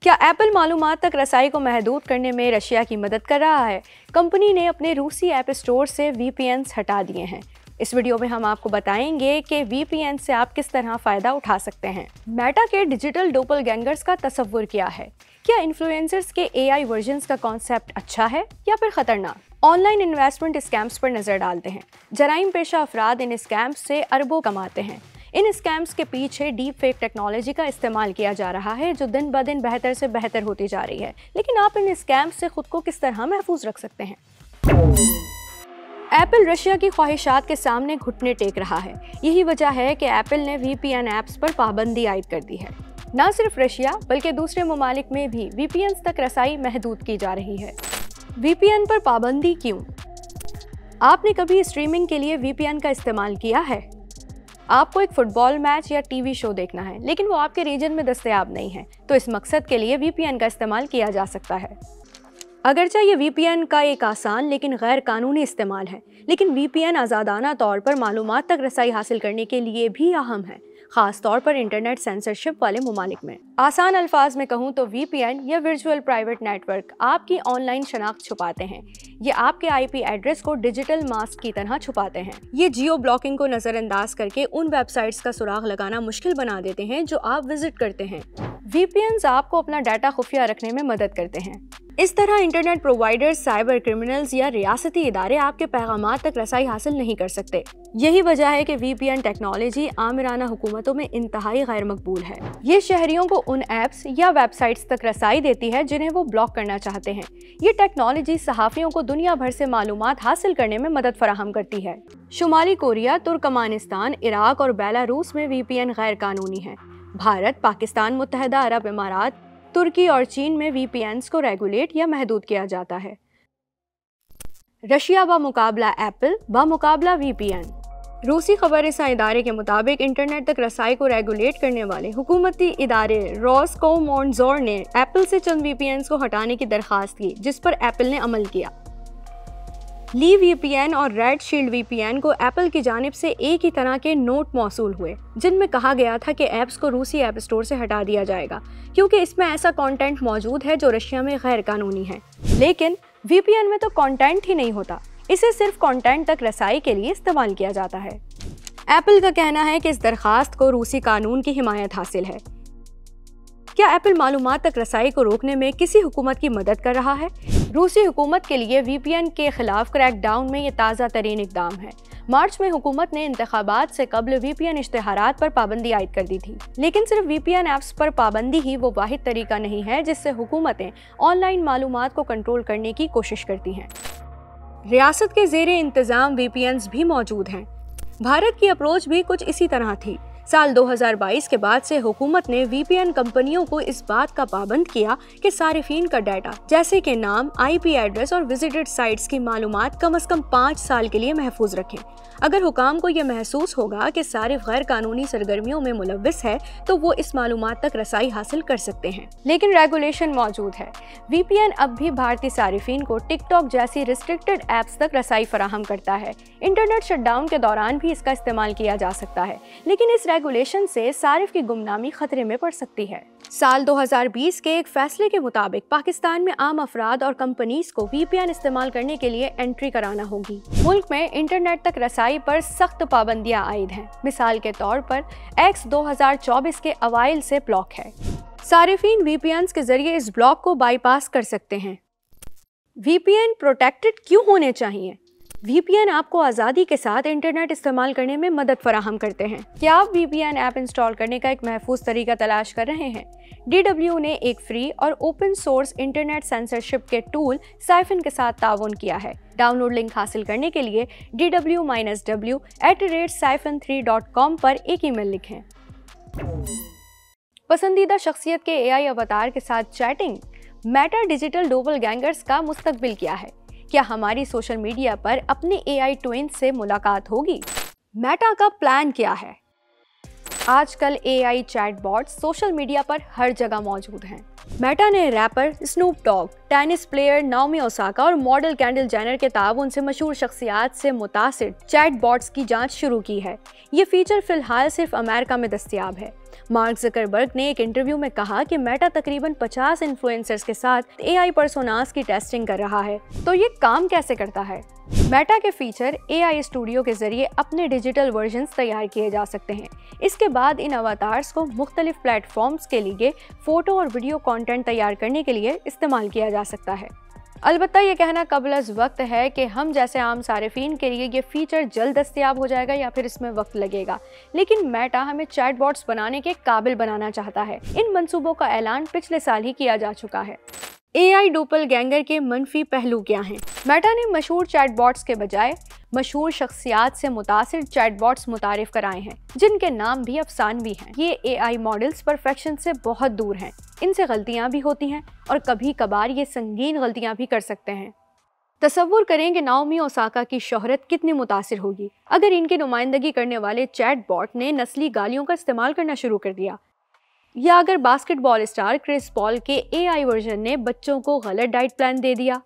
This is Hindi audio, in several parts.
क्या एप्पल मालूमात तक रसाई को महदूद करने में रशिया की मदद कर रहा है? कंपनी ने अपने रूसी ऐप स्टोर से VPNs हटा दिए हैं। इस वीडियो में हम आपको बताएंगे कि VPN से आप किस तरह फ़ायदा उठा सकते हैं। मेटा के डिजिटल डोपलगैंगर्स का तस्वुर क्या है? क्या इन्फ्लुएंसर्स के AI वर्जन्स का कॉन्सेप्ट अच्छा है या फिर खतरनाक? ऑनलाइन इन्वेस्टमेंट स्कैम्स पर नज़र डालते हैं। जराइम पेशा अफराद इन स्कैम्स से अरबों कमाते हैं। इन स्कैम्स के पीछे डीप फेक टेक्नोलॉजी का इस्तेमाल किया जा रहा है, जो दिन ब दिन बेहतर से बेहतर होती जा रही है। लेकिन आप इन स्कैम्स से खुद को किस तरह महफूज रख सकते हैं? एप्पल रशिया की ख्वाहिशात के सामने घुटने टेक रहा है। यही वजह है कि एप्पल ने VPN ऐप्स पर पाबंदी आयद कर दी है। न सिर्फ रशिया बल्कि दूसरे ममालिक में भी VPNs तक रसाई महदूद की जा रही है। VPN पर पाबंदी क्यों? आपने कभी स्ट्रीमिंग के लिए VPN का इस्तेमाल किया है? आपको एक फुटबॉल मैच या TV शो देखना है, लेकिन वो आपके रीजन में दस्तयाब नहीं है, तो इस मकसद के लिए VPN का इस्तेमाल किया जा सकता है। अगरचे ये VPN का एक आसान लेकिन गैर कानूनी इस्तेमाल है, लेकिन VPN आज़ादाना तौर पर मालूमात तक रसाई हासिल करने के लिए भी अहम है, ख़ास तौर पर इंटरनेट सेंसरशिप वाले ममालिक में। आसान अल्फाज में कहूँ तो VPN या वर्चुअल प्राइवेट नेटवर्क आपकी ऑनलाइन शनाख्त छुपाते हैं। ये आपके IP एड्रेस को डिजिटल मास्क की तरह छुपाते हैं। ये जियो ब्लॉकिंग को नज़रअंदाज करके उन वेबसाइट्स का सुराग लगाना मुश्किल बना देते हैं जो आप विजिट करते हैं। VPNs आपको अपना डाटा खुफिया रखने में मदद करते हैं। इस तरह इंटरनेट प्रोवाइडर्स, साइबर क्रिमिनल्स या रियासती इदारे आपके पैगामात तक रसाई हासिल नहीं कर सकते। यही वजह है कि VPN टेक्नोलॉजी आमिराना हुकूमतों में इंतहाई गैर मकबूल है। ये शहरियों को उन ऐप्स या वेबसाइट्स तक रसाई देती है जिन्हें वो ब्लॉक करना चाहते हैं। ये टेक्नोलॉजी सहाफ़ियों को दुनिया भर से मालूमात हासिल करने में मदद फराहम करती है। शुमाली कोरिया, तुर्कमानिस्तान, इराक और बेलारूस में VPN गैर कानूनी है। भारत, पाकिस्तान, मुत्तहदा अरब इमारात, तुर्की और चीन में VPNs को रेगुलेट या महदूद किया जाता है। रशिया बामुकाबला एप्पल, बामुकाबला VPN। रूसी खबररसा इदारे के मुताबिक इंटरनेट तक रसाई को रेगुलेट करने वाले हुकूमती इदारे रोसकोमोनज़ोर ने एप्पल से चंद VPNs को हटाने की दरख्वास्त की, जिस पर एप्पल ने अमल किया। ली VPN और रेड शील्ड VPN को एप्पल की जानिब से एक ही तरह के नोट मौसूल हुए, जिनमें कहा गया था कि ऐप्स को रूसी ऐप स्टोर से हटा दिया जाएगा क्योंकि इसमें ऐसा कंटेंट मौजूद है जो रशिया में गैर कानूनी है। लेकिन VPN में तो कंटेंट ही नहीं होता, इसे सिर्फ कंटेंट तक रसाई के लिए इस्तेमाल किया जाता है। एप्पल का कहना है कि इस दरखास्त को रूसी कानून की हिमायत हासिल है। क्या एप्पल मालूमात तक रसाई को रोकने में किसी हुकूमत की मदद कर रहा है? रूसी हुकूमत के लिए VPN के खिलाफ क्रैकडाउन में ये ताज़ा तरीन इक़दाम है। मार्च में हुकूमत ने इंतखाबात से कबल VPN इश्तिहारात पर पाबंदी आयद कर दी थी। लेकिन सिर्फ VPN ऐप्स पर पाबंदी ही वो वाहिद तरीका नहीं है जिससे हुकूमतें ऑनलाइन मालूमात को कंट्रोल करने की कोशिश करती हैं। रियासत के ज़ेरे इंतज़ाम VPNs भी मौजूद हैं। भारत की अप्रोच भी कुछ इसी तरह थी। साल 2022 के बाद से हुकूमत ने VPN कंपनियों को इस बात का पाबंद किया कि सारिफीन का डाटा जैसे कि नाम, IP एड्रेस और विजिटेड साइट्स की मालूमात कम से कम 5 साल के लिए महफूज रखें। अगर हुकाम को यह महसूस होगा कि सारिफ गैर कानूनी सरगर्मियों में मुलव्विस है तो वो इस मालूमात तक रसाई हासिल कर सकते हैं। लेकिन रेगुलेशन मौजूद है। VPN अब भी भारतीय सारिफीन को टिकटॉक जैसी रिस्ट्रिक्टेड ऐप्स तक रसाई फराहम करता है। इंटरनेट शटडाउन के दौरान भी इसका इस्तेमाल किया जा सकता है, लेकिन इस रेगुलेशन से सारिफ की गुमनामी खतरे में पड़ सकती है। साल 2020 के एक फैसले के मुताबिक पाकिस्तान में आम अफराद और कंपनीज को VPN इस्तेमाल करने के लिए एंट्री कराना होगी। मुल्क में इंटरनेट तक रसाई पर सख्त पाबंदियां आयद हैं। मिसाल के तौर पर X 2024 के अवाइल से ब्लॉक है। सारिफीन VPNs के जरिए इस ब्लॉक को बाईपास कर सकते हैं। VPN प्रोटेक्टेड क्यों होने चाहिए? VPN आपको आज़ादी के साथ इंटरनेट इस्तेमाल करने में मदद फराहम करते हैं। क्या आप VPN ऐप इंस्टॉल करने का एक महफूज तरीका तलाश कर रहे हैं? DW ने एक फ्री और ओपन सोर्स इंटरनेट सेंसरशिप के टूल साइफन के साथ ताउन किया है। डाउनलोड लिंक हासिल करने के लिए dw-w@syphon3.com पर एक ईमेल लिखें। पसंदीदा शख्सियत के AI अवतार के साथ चैटिंग। मेटा डिजिटल डोपलगैंगर्स का मुस्तकबिल क्या है? क्या हमारी सोशल मीडिया पर अपने AI ट्विन से मुलाकात होगी? मेटा का प्लान क्या है? आजकल AI चैटबॉट्स सोशल मीडिया पर हर जगह मौजूद हैं। मेटा ने rapper Snoop Dogg, tennis player Naomi Osaka और मॉडल कैंडल जेनर के ताउन से मशहूर शख्सियात से मुतासिर चैटबॉट्स की जांच शुरू की है। ये फीचर फिलहाल सिर्फ अमेरिका में दस्तयाब है। मार्क ज़करबर्ग ने एक इंटरव्यू में कहा कि मेटा तकरीबन 50 इन्फ्लुएंसर्स के साथ AI पर्सोनास की टेस्टिंग कर रहा है। तो ये काम कैसे करता है? मेटा के फीचर AI स्टूडियो के जरिए अपने डिजिटल वर्जन्स तैयार किए जा सकते हैं। इसके बाद इन अवतार्स को मुख्तलिफ प्लेटफॉर्म्स के लिए फोटो और वीडियो कंटेंट तैयार करने के लिए इस्तेमाल किया जा सकता है। अलबत्ता ये कहना कबल अज़ वक्त है कि हम जैसे आम सारिफीन के लिए ये फीचर जल्द दस्तयाब हो जाएगा या फिर इसमें वक्त लगेगा, लेकिन मेटा हमें चैटबॉट्स बनाने के काबिल बनाना चाहता है। इन मंसूबों का ऐलान पिछले साल ही किया जा चुका है। AI डुपलगैंगर के मनफी पहलू क्या हैं? मेटा ने मशहूर चैटबॉट्स के बजाय मशहूर शख्सियात से मुतासिर चैटबॉट्स मुतारिफ कराए हैं, जिनके नाम भी अफसानवी हैं। ये AI मॉडल्स परफेक्शन से बहुत दूर हैं। इनसे गलतियां भी होती हैं और कभी कभार ये संगीन गलतियां भी कर सकते हैं। तसव्वुर करें कि नाओमी ओसाका की शोहरत कितनी मुतासिर होगी अगर इनकी नुमाइंदगी करने वाले चैटबॉट ने नस्ली गालियों का इस्तेमाल करना शुरू कर दिया, या अगर बास्केटबॉल स्टार क्रिस पॉल के AI वर्जन ने बच्चों को गलत डाइट प्लान दे दिया।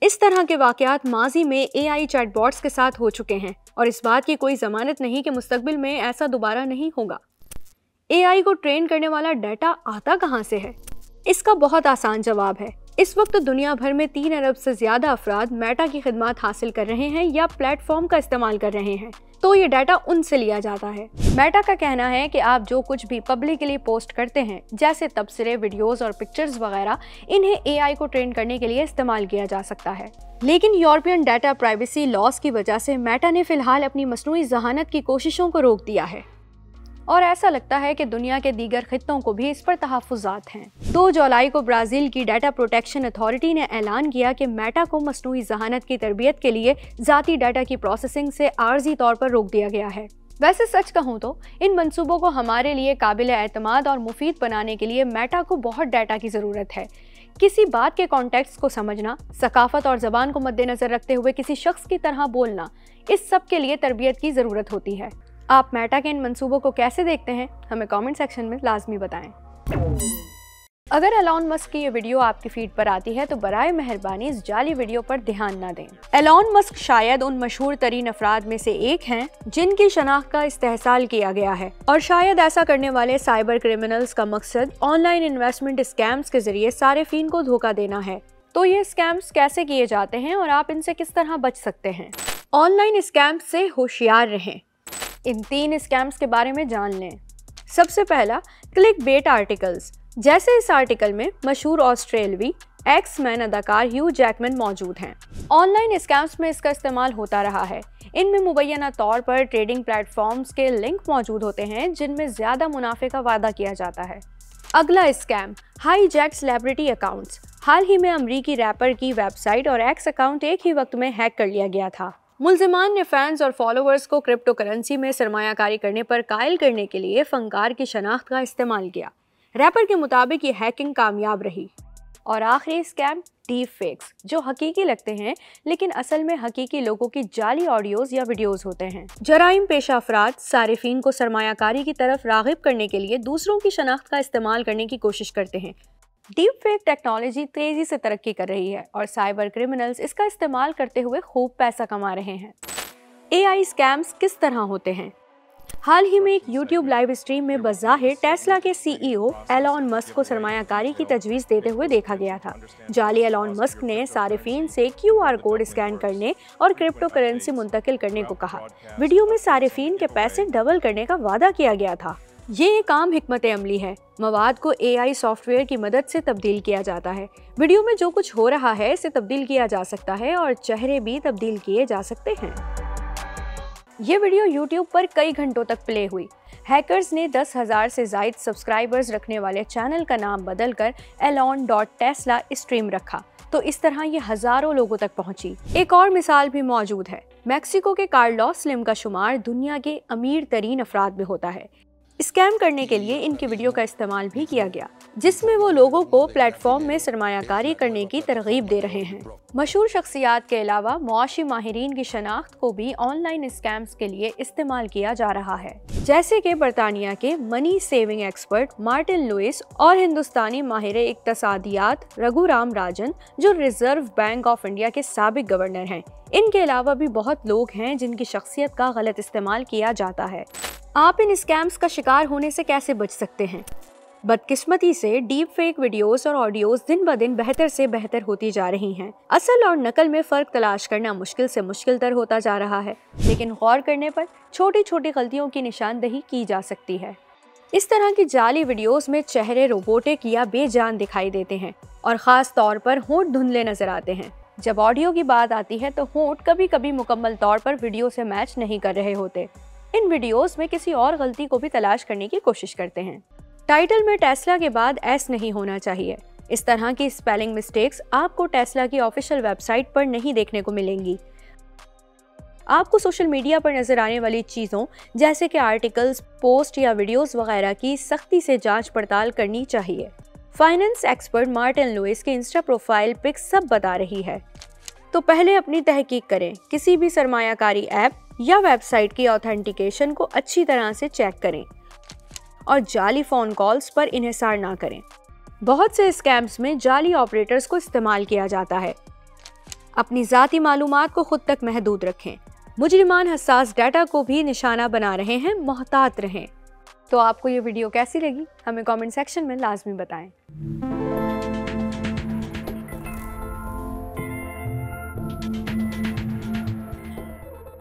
इस तरह के वाकयात माजी में AI चैटबॉट्स के साथ हो चुके हैं और इस बात की कोई जमानत नहीं कि मुस्तकबिल में ऐसा दोबारा नहीं होगा। AI को ट्रेन करने वाला डाटा आता कहां से है? इसका बहुत आसान जवाब है। इस वक्त दुनिया भर में 3 अरब से ज्यादा अफराद मेटा की खिदमत हासिल कर रहे हैं या प्लेटफॉर्म का इस्तेमाल कर रहे हैं, तो ये डाटा उनसे लिया जाता है। मेटा का कहना है कि आप जो कुछ भी पब्लिकली पोस्ट करते हैं, जैसे तबसरे, वीडियोस और पिक्चर्स वगैरह, इन्हें AI को ट्रेन करने के लिए इस्तेमाल किया जा सकता है। लेकिन यूरोपियन डाटा प्राइवेसी लॉज की वजह से मेटा ने फिलहाल अपनी मसनूई ज़हानत की कोशिशों को रोक दिया है और ऐसा लगता है कि दुनिया के दीगर खित्तों को भी इस पर तहफ़्फ़ुज़ात हैं। 2 जुलाई को ब्राज़ील की डाटा प्रोटेक्शन अथॉरिटी ने ऐलान किया कि मेटा को मसनूई ज़हानत की तरबियत के लिए ज़ाती डाटा की प्रोसेसिंग से आर्जी तौर पर रोक दिया गया है। वैसे सच कहूँ तो इन मंसूबों को हमारे लिए काबिल एतमाद और मुफीद बनाने के लिए मेटा को बहुत डाटा की ज़रूरत है। किसी बात के कॉन्टेक्स्ट को समझना, सकाफत और ज़बान को मद्देनज़र रखते हुए किसी शख्स की तरह बोलना, इस सब के लिए तरबियत की ज़रूरत होती है। आप मेटा के इन मंसूबों को कैसे देखते हैं? हमें कमेंट सेक्शन में लाजमी बताएं। अगर एलॉन मस्क की ये वीडियो आपकी फीड पर आती है तो बराए मेहरबानी इस जाली वीडियो पर ध्यान न दें। एलॉन मस्क शायद उन मशहूर तरीन अफराद में से एक हैं जिनकी शनाख्त का इस्तेहसाल किया गया है और शायद ऐसा करने वाले साइबर क्रिमिनल्स का मकसद ऑनलाइन इन्वेस्टमेंट स्कैम्स के जरिए सारिफीन को धोखा देना है। तो ये स्कैम्स कैसे किए जाते हैं और आप इनसे किस तरह बच सकते हैं? ऑनलाइन स्कैम्स से होशियार रहें। इन 3 स्कैम्स के बारे में जान लें। सबसे पहला, क्लिक बेट आर्टिकल्स। जैसे इस आर्टिकल में मशहूर ऑस्ट्रेलवी एक्स-मैन अदाकार ह्यू जैकमैन मौजूद हैं। ऑनलाइन स्कैम्स में इसका इस्तेमाल होता रहा है। इनमें मुबैना तौर पर ट्रेडिंग प्लेटफॉर्म्स के लिंक मौजूद होते हैं जिनमें ज्यादा मुनाफे का वादा किया जाता है। अगला स्कैम, हाईजैक्ड सेलिब्रिटी अकाउंट्स। हाल ही में अमरीकी रैपर की वेबसाइट और एक्स अकाउंट एक ही वक्त में हैक कर लिया गया था। मुल्जिमान ने फैंस और फॉलोअर्स को क्रिप्टो करेंसी में सरमायाकारी करने पर कायल करने के लिए फनकार की शनाख्त का इस्तेमाल किया। रैपर के मुताबिक ये हैकिंग कामयाब रही। और आखिरी स्कैम, डीप फेक्स, जो हकीकी लगते हैं लेकिन असल में हकीकी लोगों की जाली ऑडियोज या वीडियोस होते हैं। जराइम पेशा अफराद सारिफीन को सरमायाकारी की तरफ रागिब करने के लिए दूसरों की शनाख्त का इस्तेमाल करने की कोशिश करते हैं। डीप फेक टेक्नोलॉजी तेजी से तरक्की कर रही है और साइबर क्रिमिनल्स इसका इस्तेमाल करते हुए खूब पैसा कमा रहे हैं। AI स्कैम्स किस तरह होते हैं? हाल ही में एक YouTube लाइव स्ट्रीम में बज़ाहिर टेस्ला के CEO एलॉन मस्क को सरमायाकारी की तजवीज़ देते हुए देखा गया था। जाली एलॉन मस्क ने सारिफीन से QR कोड स्कैन करने और क्रिप्टो करेंसी मुंतकिल करने को कहा। वीडियो में सारिफीन के पैसे डबल करने का वादा किया गया था। ये एक आम हिकमत अमली है। मवाद को AI सॉफ्टवेयर की मदद से तब्दील किया जाता है। वीडियो में जो कुछ हो रहा है इसे तब्दील किया जा सकता है और चेहरे भी तब्दील किए जा सकते हैं। ये वीडियो YouTube पर कई घंटों तक प्ले हुई। हैकर्स ने 10,000 से ज़ायद सब्सक्राइबर्स रखने वाले चैनल का नाम बदलकर elon.tesla स्ट्रीम रखा, तो इस तरह ये हजारों लोगों तक पहुंची। एक और मिसाल भी मौजूद है। मैक्सिको के कार्लोस स्लिम का शुमार दुनिया के अमीर तरीन अफराद में होता है। स्कैम करने के लिए इनकी वीडियो का इस्तेमाल भी किया गया, जिसमें वो लोगों को प्लेटफॉर्म में सरमायाकारी करने की तरगीब दे रहे हैं। मशहूर शख्सियात के अलावा मुआशी माहिरीन की शनाख्त को भी ऑनलाइन स्कैम्स के लिए इस्तेमाल किया जा रहा है, जैसे कि बरतानिया के money saving expert Martin Lewis और हिंदुस्तानी माहिर इक्तसादियात रघुराम राजन, जो रिजर्व बैंक ऑफ इंडिया के साबिक गवर्नर हैं। इनके अलावा भी बहुत लोग हैं जिनकी शख्सियत का गलत इस्तेमाल किया जाता है। आप इन स्कैम्स का शिकार होने से कैसे बच सकते हैं? बदकिस्मती से डीप फेक वीडियोस और ऑडियोस दिन ब दिन बेहतर से बेहतर होती जा रही हैं। असल और नकल में फ़र्क तलाश करना मुश्किल से मुश्किलतर होता जा रहा है, लेकिन गौर करने पर छोटी छोटी गलतियों की निशानदही की जा सकती है। इस तरह की जाली वीडियोस में चेहरे रोबोटिक या बेजान दिखाई देते हैं और ख़ास तौर पर होंठ धुंधले नजर आते हैं। जब ऑडियो की बात आती है तो होंठ कभी कभी मुकम्मल तौर पर वीडियो से मैच नहीं कर रहे होते। इन वीडियोस में किसी और गलती को भी तलाश करने की कोशिश करते हैं। टाइटल में टेस्ला के बाद एस नहीं होना चाहिए। इस तरह की स्पेलिंग मिस्टेक्स आपको टेस्ला की ऑफिशियल वेबसाइट पर नहीं देखने को मिलेंगी। आपको सोशल मीडिया पर नजर आने वाली चीज़ों जैसे कि आर्टिकल्स, पोस्ट या वीडियोस वगैरह की सख्ती से जांच पड़ताल करनी चाहिए। फाइनेंस एक्सपर्ट मार्टिन लुइस की इंस्टा प्रोफाइल पिक सब बता रही है, तो पहले अपनी तहकीक करें। किसी भी सरमायाकारी ऐप या वेबसाइट की ऑथेंटिकेशन को अच्छी तरह से चेक करें और जाली फ़ोन कॉल्स पर इन्हिसार ना करें। बहुत से स्कैम्स में जाली ऑपरेटर्स को इस्तेमाल किया जाता है। अपनी ज़ाती मालूमात को खुद तक महदूद रखें। मुजरिमान हसास डाटा को भी निशाना बना रहे हैं, मोहतात रहें। तो आपको ये वीडियो कैसी लगी हमें कमेंट सेक्शन में लाजमी बताएं।